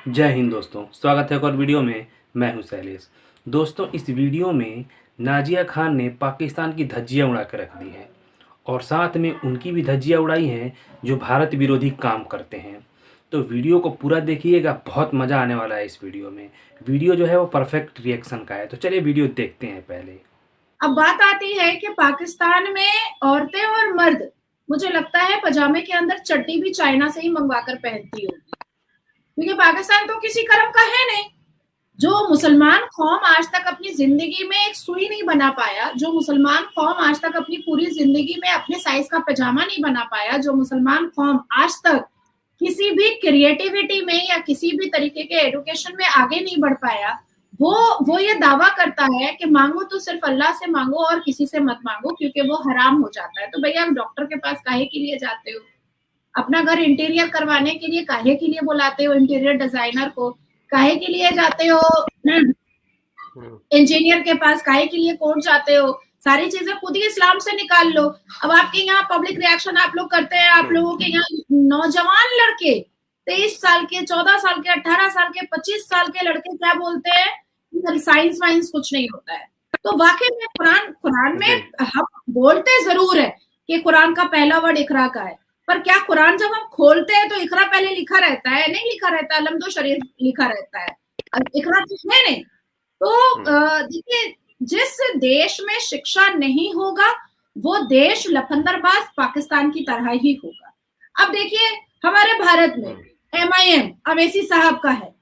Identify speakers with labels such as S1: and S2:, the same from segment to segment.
S1: जय हिंद दोस्तों, स्वागत है एक और वीडियो में। मैं हूं शैलेश। दोस्तों, इस वीडियो में नाजिया खान ने पाकिस्तान की धज्जियां उड़ा कर रख दी हैं और साथ में उनकी भी धज्जियां उड़ाई हैं जो भारत विरोधी काम करते हैं। तो वीडियो को पूरा देखिएगा, बहुत मज़ा आने वाला है इस वीडियो में। वीडियो जो है वो परफेक्ट रिएक्शन का है, तो चलिए वीडियो देखते हैं पहले।
S2: अब बात आती है कि पाकिस्तान में औरतें और मर्द, मुझे लगता है पजामे के अंदर चड्डी भी चाइना से ही मंगवाकर पहनती होगी, क्योंकि पाकिस्तान तो किसी कर्म का है नहीं। जो मुसलमान कौम आज तक अपनी जिंदगी में एक सुई नहीं बना पाया, जो मुसलमान कौम आज तक अपनी पूरी जिंदगी में अपने साइज का पजामा नहीं बना पाया, जो मुसलमान कौम आज तक किसी भी क्रिएटिविटी में या किसी भी तरीके के एजुकेशन में आगे नहीं बढ़ पाया, वो ये दावा करता है कि मांगो तो सिर्फ अल्लाह से मांगो और किसी से मत मांगो, क्योंकि वो हराम हो जाता है। तो भैया, आप डॉक्टर के पास काहे के लिए जाते हो? अपना घर इंटीरियर करवाने के लिए काहे के लिए बुलाते हो इंटीरियर डिजाइनर को? काहे के लिए जाते हो इंजीनियर के पास? काहे के लिए कोर्ट जाते हो? सारी चीजें खुद ही इस्लाम से निकाल लो। अब आपके यहाँ पब्लिक रिएक्शन आप लोग करते हैं, आप लोगों के यहाँ नौजवान लड़के 23 साल के, 14 साल के, 18 साल के, 25 साल के लड़के क्या बोलते हैं? साइंस वाइंस कुछ नहीं होता है। तो वाकई में कुरान में हम बोलते जरूर है कि कुरान का पहला वर्ड इकरा का है, पर क्या कुरान जब हम खोलते हैं तो इकरा पहले लिखा रहता है? नहीं लिखा रहता। अलम तो शरीफ लिखा रहता है, इकरा तो है नहीं। तो देखिए, जिस देश में शिक्षा नहीं होगा वो देश लफंदरबाज पाकिस्तान की तरह ही होगा। अब देखिए, हमारे भारत में MIM अवैसी साहब का है,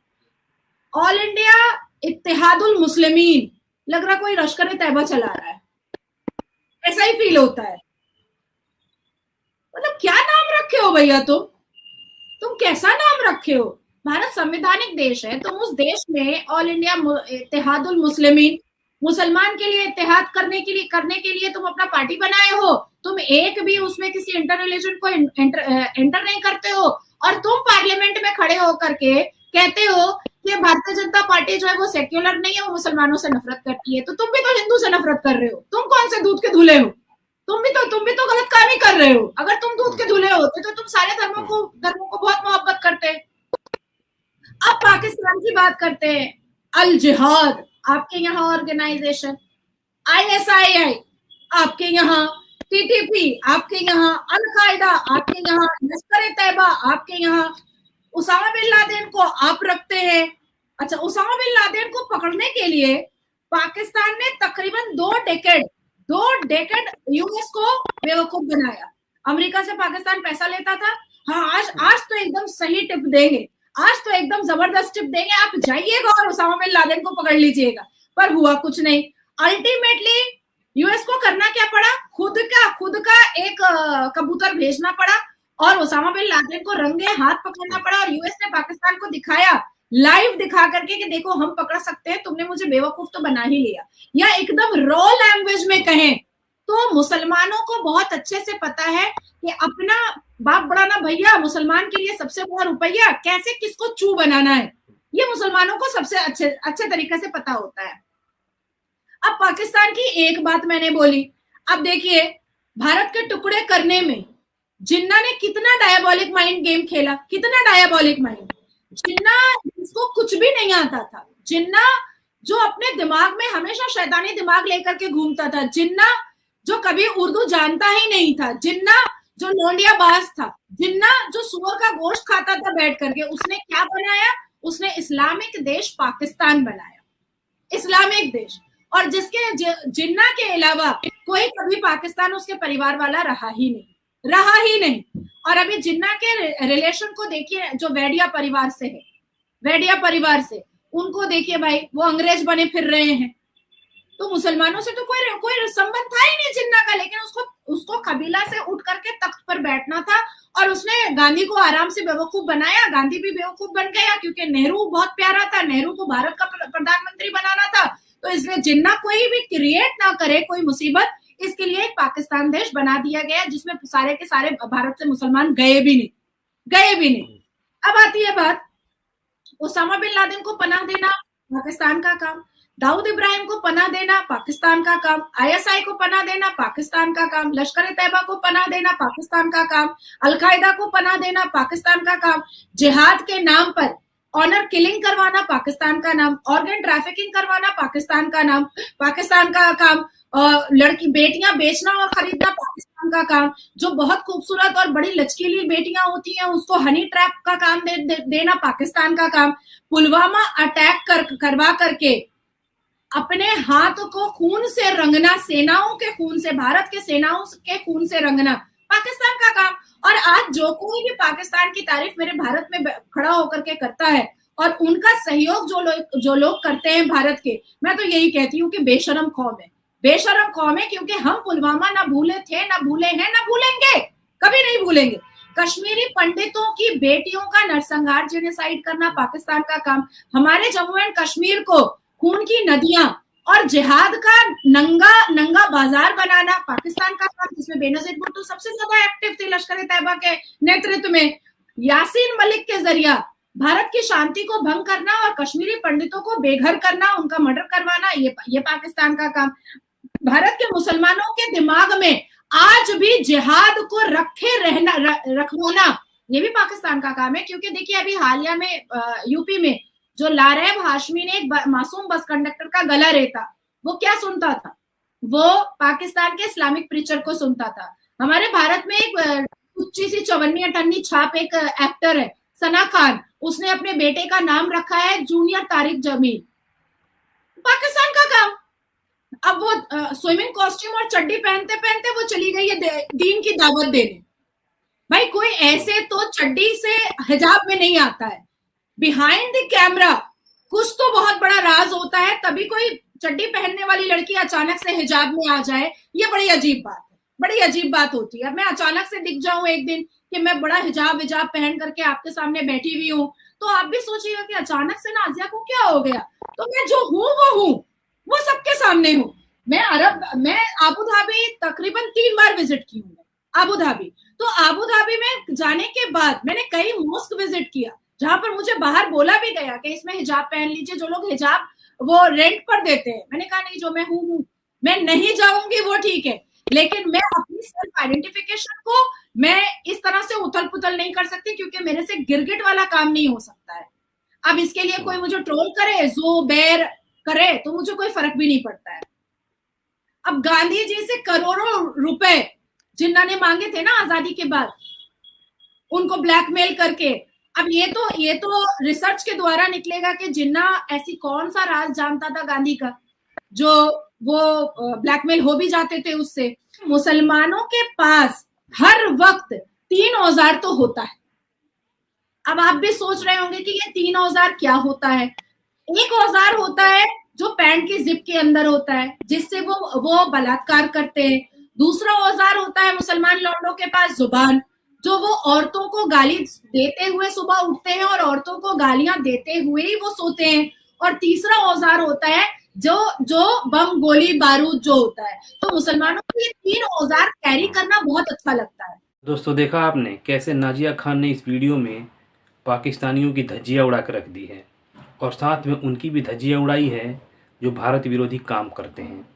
S2: ऑल इंडिया इत्तेहादुल मुस्लिमीन, लग रहा कोई लश्कर तैयबा चला रहा है, ऐसा ही फील होता है। मतलब क्या नाम रखे हो भैया? तुम कैसा नाम रखे हो? भारत संवैधानिक देश है, तुम उस देश में ऑल इंडिया इत्तेहादुल मुस्लिमीन, मुसलमान के लिए इत्तेहाद करने के लिए तुम अपना पार्टी बनाए हो। तुम एक भी उसमें किसी इंटर रिलीजन को एंटर नहीं करते हो, और तुम पार्लियामेंट में खड़े होकर के कहते हो कि भारतीय जनता पार्टी जो है वो सेक्युलर नहीं है, वो मुसलमानों से नफरत करती है। तो तुम भी तो हिंदू से नफरत कर रहे हो। तुम कौन से दूध के धुले हो? तुम भी तो गलत काम ही कर रहे हो। अगर तुम दूध के धुले होते तो तुम सारे धर्मों को बहुत मोहब्बत करते। अब पाकिस्तान की बात करते हैं। अल जिहाद आपके यहाँ ऑर्गेनाइजेशन, ISII आपके यहाँ, TTP आपके यहाँ, अल कायदा आपके यहाँ, लश्कर तैयबा आपके यहाँ, उसामा बिन लादेन को आप रखते हैं। अच्छा, उसामा बिन लादेन को पकड़ने के लिए पाकिस्तान ने तकरीबन 2 डेकेड US को बेवकूफ बनाया। अमेरिका से पाकिस्तान पैसा लेता था। हाँ, आज तो एकदम सही टिप देंगे, आज तो एकदम जबरदस्त टिप देंगे, आप जाइएगा और उसामा बिन लादेन को पकड़ लीजिएगा। पर हुआ कुछ नहीं। अल्टीमेटली US को करना क्या पड़ा? खुद का एक कबूतर भेजना पड़ा और उसामा बिन लादेन को रंगे हाथ पकड़ना पड़ा। और US ने पाकिस्तान को दिखाया, लाइव दिखा करके, कि देखो हम पकड़ सकते हैं, तुमने मुझे बेवकूफ तो बना ही लिया। या एकदम रॉ लैंग्वेज में कहें तो मुसलमानों को बहुत अच्छे से पता है कि अपना बाप बड़ा ना भैया, मुसलमान के लिए सबसे बड़ा रुपया, कैसे किसको चू बनाना है, ये मुसलमानों को सबसे अच्छे तरीके से पता होता है। अब पाकिस्तान की एक बात मैंने बोली। अब देखिए, भारत के टुकड़े करने में जिन्ना ने कितना डायबॉलिक माइंड गेम खेला, कितना डायबॉलिक माइंड। जिन्ना जिसको कुछ भी नहीं आता था, जिन्ना जो अपने दिमाग में हमेशा शैतानी दिमाग लेकर के घूमता था, जिन्ना जो कभी उर्दू जानता ही नहीं था, जिन्ना जो लोंडिया बाज था, जिन्ना जो सुअर का गोश्त खाता था बैठ करके, उसने क्या बनाया? उसने इस्लामिक देश पाकिस्तान बनाया, इस्लामिक देश। और जिसके जिन्ना के अलावा कोई कभी पाकिस्तान उसके परिवार वाला रहा ही नहीं। और अभी जिन्ना के रिलेशन को देखिए, जो वेडिया परिवार से है, वेडिया परिवार से उनको देखिए भाई, वो अंग्रेज बने फिर रहे हैं। तो मुसलमानों से तो कोई संबंध था ही नहीं जिन्ना का, लेकिन उसको कबीला से उठ करके तख्त पर बैठना था और उसने गांधी को आराम से बेवकूफ बनाया। गांधी भी बेवकूफ बन गया क्योंकि नेहरू बहुत प्यारा था, नेहरू को भारत का प्रधानमंत्री बनाना था। तो इसलिए जिन्ना कोई भी क्रिएट ना करे कोई मुसीबत, इसके लिए एक पाकिस्तान देश बना दिया गया जिसमें सारे के सारे भारत से मुसलमान गए भी नहीं। अब आती है बात, उसामा बिन लादेन को पनाह देना पाकिस्तान का काम, दाऊद इब्राहिम को पनाह देना पाकिस्तान का काम, ISI को पनाह देना पाकिस्तान का काम, लश्कर तैयबा को पनाह देना पाकिस्तान का काम, अल कायदा को पनाह देना पाकिस्तान का काम, जिहाद के नाम पर ऑनर किलिंग करवाना पाकिस्तान का नाम, ऑर्गन ट्रैफिकिंग करवाना पाकिस्तान का नाम, पाकिस्तान का काम, लड़की बेटियां बेचना और खरीदना पाकिस्तान का काम, जो बहुत खूबसूरत और बड़ी लचकीली बेटियां होती हैं उसको हनी ट्रैप का काम देना पाकिस्तान का काम, पुलवामा अटैक करवा करके अपने हाथ को खून से रंगना, सेनाओं के खून से, भारत के सेनाओं के खून से रंगना पाकिस्तान का काम। और आज जो कोई भी पाकिस्तान की तारीफ मेरे भारत में खड़ा होकर के करता है और उनका सहयोग जो लोग करते हैं भारत के, मैं तो यही कहती हूँ कि बेशरम कौम है, बेशरम कौम है, क्योंकि हम पुलवामा ना भूले थे, ना भूले हैं, ना भूलेंगे, कभी नहीं भूलेंगे। कश्मीरी पंडितों की बेटियों का नरसंहार, जेनोसाइड करना पाकिस्तान का काम, हमारे जम्मू एंड कश्मीर को खून की नदियां और जिहाद का नंगा बाजार बनाना पाकिस्तान का काम, जिसमें बेनजीर भुट्टो सबसे ज्यादा एक्टिव थे लश्कर तैयबा के नेतृत्व में। यासीन मलिक के जरिया भारत की शांति को भंग करना और कश्मीरी पंडितों को बेघर करना, उनका मर्डर करवाना, ये पाकिस्तान का काम। भारत के मुसलमानों के दिमाग में आज भी जिहाद को रखवाना, ये भी पाकिस्तान का काम है। क्योंकि देखिए अभी हालिया में यूपी में जो लारेब हाशमी ने एक मासूम बस कंडक्टर का गला रेता, वो क्या सुनता था? वो पाकिस्तान के इस्लामिक प्रीचर को सुनता था। हमारे भारत में एक उच्ची सी 54 छाप एक एक्टर है सना खान, उसने अपने बेटे का नाम रखा है जूनियर तारिक जमील, पाकिस्तान का काम। अब वो स्विमिंग कॉस्ट्यूम और चड्डी पहनते पहनते वो चली गई है दीन की दावत देने। भाई कोई ऐसे तो चड्डी से हिजाब में नहीं आता है, बिहाइंड द कैमरा कुछ तो बहुत बड़ा राज होता है, तभी कोई चड्डी पहनने वाली लड़की अचानक से हिजाब में आ जाए, ये बड़ी अजीब बात है, बड़ी अजीब बात होती है। अब मैं अचानक से दिख जाऊं एक दिन कि मैं बड़ा हिजाब पहन करके आपके सामने बैठी हुई हूँ, तो आप भी सोचिएगा कि अचानक से नाजिया को क्या हो गया। तो मैं जो हूँ वो सबके सामने हूँ। मैं आबू धाबी तकरीबन 3 बार विजिट की हूँ आबू धाबी। तो आबू धाबी में जाने के बाद मैंने कई मॉस्क विजिट किया जहां पर मुझे बाहर बोला भी गया कि इसमें हिजाब पहन लीजिए, जो लोग हिजाब वो रेंट पर देते हैं। मैंने कहा नहीं, जो मैं हूँ मैं नहीं जाऊंगी वो ठीक है, लेकिन मैं अपनी सेल्फ आइडेंटिफिकेशन को मैं इस तरह से उथल पुथल नहीं कर सकती, क्योंकि मेरे से गिरगिट वाला काम नहीं हो सकता है। अब इसके लिए कोई मुझे ट्रोल करे, जो बेर करे, तो मुझे कोई फर्क भी नहीं पड़ता है। अब गांधी जी से करोड़ों रुपए जिन्ना ने मांगे थे ना आजादी के बाद, उनको ब्लैकमेल करके, अब ये तो रिसर्च के द्वारा निकलेगा कि जिन्ना ऐसी कौन सा राज जानता था गांधी का जो वो ब्लैकमेल हो भी जाते थे उससे। मुसलमानों के पास हर वक्त 3 औजार तो होता है। अब आप भी सोच रहे होंगे कि ये 3 औजार क्या होता है। एक औजार होता है जो पैंट की जिप के अंदर होता है, जिससे वो बलात्कार करते हैं। दूसरा औजार होता है मुसलमान लौंडों के पास जुबान, जो वो औरतों को गाली देते हुए सुबह उठते हैं और औरतों को गालियां देते हुए ही वो सोते हैं। और तीसरा औजार होता है जो बम गोली बारूद जो होता है। तो मुसलमानों को ये 3 औजार कैरी करना बहुत अच्छा लगता है।
S1: दोस्तों देखा आपने कैसे नाजिया खान ने इस वीडियो में पाकिस्तानियों की धज्जियां उड़ा कर रख दी है, और साथ में उनकी भी धज्जियां उड़ाई है जो भारत विरोधी काम करते हैं।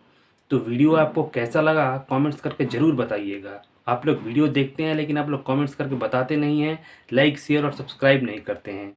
S1: तो वीडियो आपको कैसा लगा कमेंट्स करके ज़रूर बताइएगा। आप लोग वीडियो देखते हैं लेकिन आप लोग कमेंट्स करके बताते नहीं हैं, लाइक शेयर और सब्सक्राइब नहीं करते हैं।